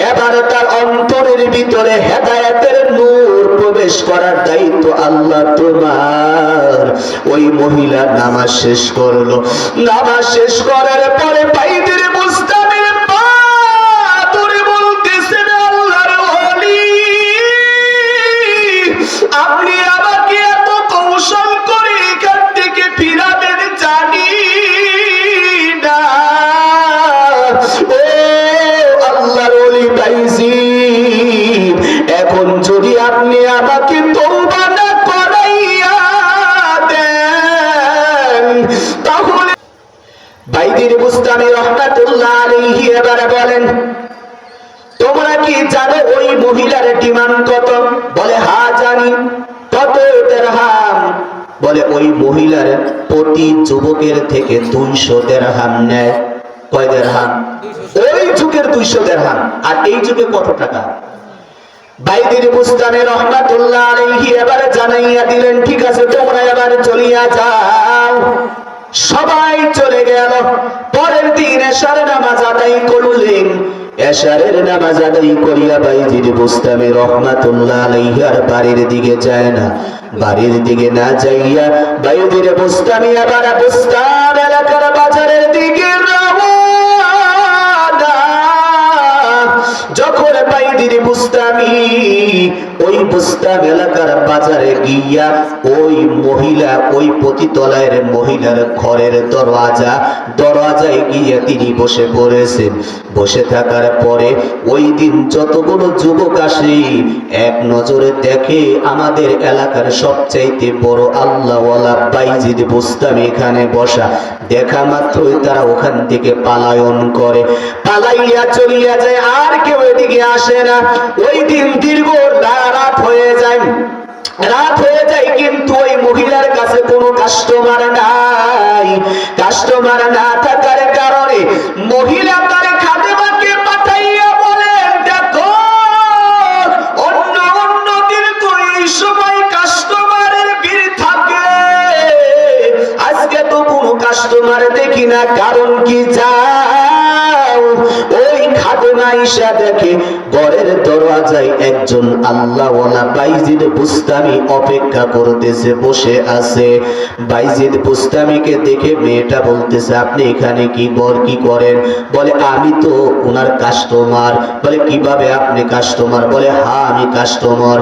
এবার তার অন্তরের ভিতরে হেদায়েতের নূর প্রবেশ করার দায়িত্ব আল্লাহ তোমার। ওই মহিলা নামাজ শেষ করলো। নামাজ শেষ করার পরে ভাইদের মুস্তামির পা ধরে বলতেছেন, আল্লাহর ওলি, আপনি আমাকে এত কৌশল করে এখান থেকে ফিরাবেন জানি না। ও আল্লাহর ওলি ভাইজি, এখন যদি আপনি আমাকে তওবা না করাইয়া দেন তাহলে। বাইদির বুস্তামি রহমাতুল্লাহ আলাইহি এবার বলেন, তোমরা কি জানো ওই মহিলার ডিমান্ড কত? বলে হ্যাঁ জানি। কত দিরহাম? বলে ওই মহিলার প্রতি যুবকের থেকে 200 দিরহাম নেয়। কয় দিরহাম? ওই যুগের 200 দিরহাম। আর এই যুগে কত টাকা? বাইদির বুস্তামি রহমাতুল্লাহ আলাইহি এবার জানাইয়া দিলেন, ঠিক আছে তোমরা এবার চলিয়া যাও। সবাই চলে গেল। পরের দিন এশার নামাজ আদায় করলেন। এশারের নামাজ আদায় করিয়া বাইজির বুস্তামি রহমাতুল্লাহ আলাইহি আর বাড়ির দিকে যায় না। বাড়ির দিকে না যাইয়া বাইজির বুস্তামি আবার বুস্তান এলাকার বাজারের দিকে রওনা। যখন বাইজির বুস্তামি ওই বুস্তান এলাকার বাজারে গিয়া ওই মহিলা, ওই পতিতলায়ের মহিলার ঘরের দরজায় গিয়ে তিনি বসে পড়েছেন। বসে থাকার পরে ওই দিন যতগুলো যুবক আসে এক নজরে দেখে আমাদের এলাকার সবচাইতে বড় আল্লাহওয়ালা বাইজিদ বুস্তামি এখানে বসা। দেখা মাত্রই তারা ওখান থেকে পালায়ন করে, পালাইয়া চলিয়া যায়। আর কেউ এদিকে আসে না। ওই দিন দীর্ঘ রাত হয়ে যায়। রাত হয়ে যায় কিন্তু ওই মহিলার কাছে কোনো কাস্টমার নাই। কাস্টমার না থাকার কারণে মহিলা তার খাদেমাকে পাঠাইয়া বলেন, দেখো অন্য দিন তো এই সময় কাস্টমারের ভিড় থাকে, আজকে তো কোনো কাস্টমার দেখি না, কারণ কি? যাও ওই খাদেমা ঈশা দেখে ঘরের দরজায় একজন আল্লাহওয়ালা বাইজিদ বুস্তামি অপেক্ষা করতেছে, বসে আছে। বাইজিদ বুস্তামিকে দেখে মেয়েটা বলতেছে, আপনি এখানে কি করেন? বলে আমি তো ওনার কাস্টমার। বলে কিভাবে আপনি কাস্টমার? বলে হ্যাঁ আমি কাস্টমার।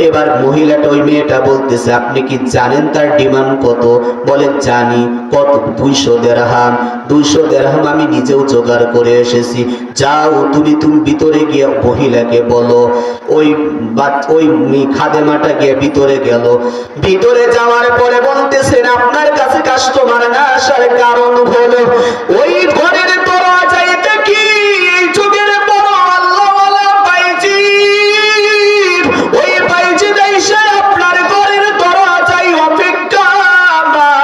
এবার মহিলাটা, ওই মেয়েটা বলতেছে, আপনি কি জানেন তার ডিমান্ড কত? বলে জানি। কত? 200 দিরহাম। 200 দিরহাম আমি নিজেও জোগাড় করে এসেছি। যাও তুমি ভিতরে গিয়ে মহিলাকে বলো। ওই খাদেমাটা গিয়ে ভিতরে গেল। ভিতরে যাওয়ার পরে বলতেছেন, আপনার কাছে কাস্টমার না আসার কারণ হলো ওই ঘরের দরজায় দেখি এই যুগের বড় আল্লাহওয়ালা বাইজিদ, ওই বাইজিদ এসে আপনার ঘরের দরজায় অপেক্ষামান।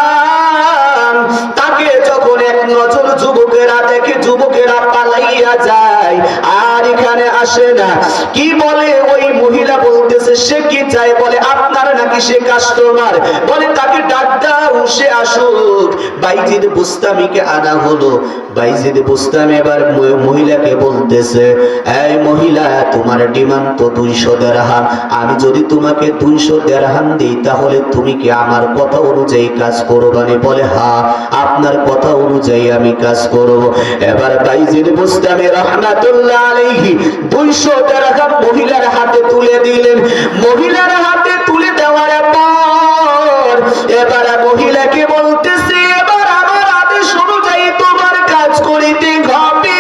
তাকে যখন এক নজর যুবকেরা দেখে, যুবকেরা পালাইয়া যায়, আর এখানে আসে না। কি বলে ওই মহিলা বলতেছে, সে কি চায়? বলে আপনার নাকি সে কাস্টমার। বলে তাকে ডাক দাও, সে আসুক। বাইজিদ বুস্তামিকে আনা হলো। বাইজিদ বুস্তামি এবার মহিলাকে বলতেছে, এই মহিলা, তোমার ডিমান্ড তো 200 দিরহাম। আমি যদি তোমাকে 200 দিরহাম দিই তাহলে তুমি কি আমার কথা অনুযায়ী কাজ করবানি? বলে হ্যাঁ, আপনার কথা অনুযায়ী আমি কাজ করব। এবার বাইজিদ বুস্তামি রহমাতুল্লাহ আলাইহি 200 দিরহাম মহিলার হাতে তুলে দিলেন। মহিলার হাতে তুলে দেওয়ার পর এবার মহিলাকে বলতেছে, এবার আমার আদেশ অনুযায়ী তোমার কাজ করিতে হবে।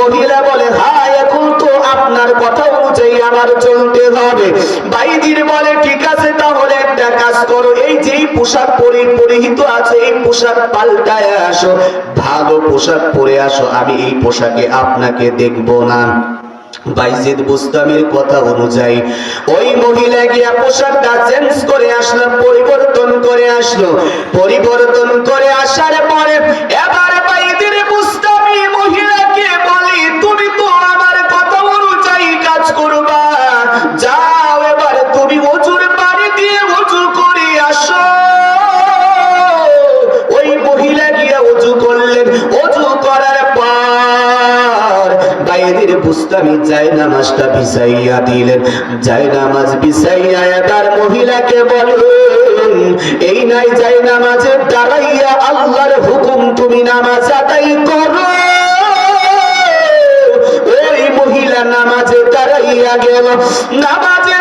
মহিলা বলে হ্যাঁ, এখন তো আপনার কথা অনুযায়ী আমার চলতে হবে। বাইজিদ বলে ঠিক আছে, তাহলে একটা কাজ করো, এই যেই পোশাক পরিহিত আছে এই পোশাক পাল্টায় আসো, ভালো পোশাক পরে আসো, আমি এই পোশাকে আপনাকে দেখব না। বাইজিদ বুস্তামির কথা অনুযায়ী ওই মহিলা গিয়া পোশাকটা চেঞ্জ করে আসলো, পরিবর্তন করে আসলো। পরিবর্তন করে আসার পরে এবার বাইজিদ বুস্তামি মহিলাকে বলি, তুমি তো আমার কথা অনুযায়ী কাজ করবা, যাও এবার তুমি ওযুর পানি দিয়ে ওযু করে আসো। ওই মহিলা গিয়া ওযু করলেন। ওযু করার পর বুস্তামি জায়নামাজটা বিছাইয়া দিলেন। জায়নামাজ বিছাইয়া এবার মহিলাকে বলেন, এই নাই জায়নামাজে দাঁড়াইয়া আল্লাহর হুকুম তুমি নামাজ আদায় করো। ওই মহিলা নামাজে দাঁড়াইয়া গেল। নামাজে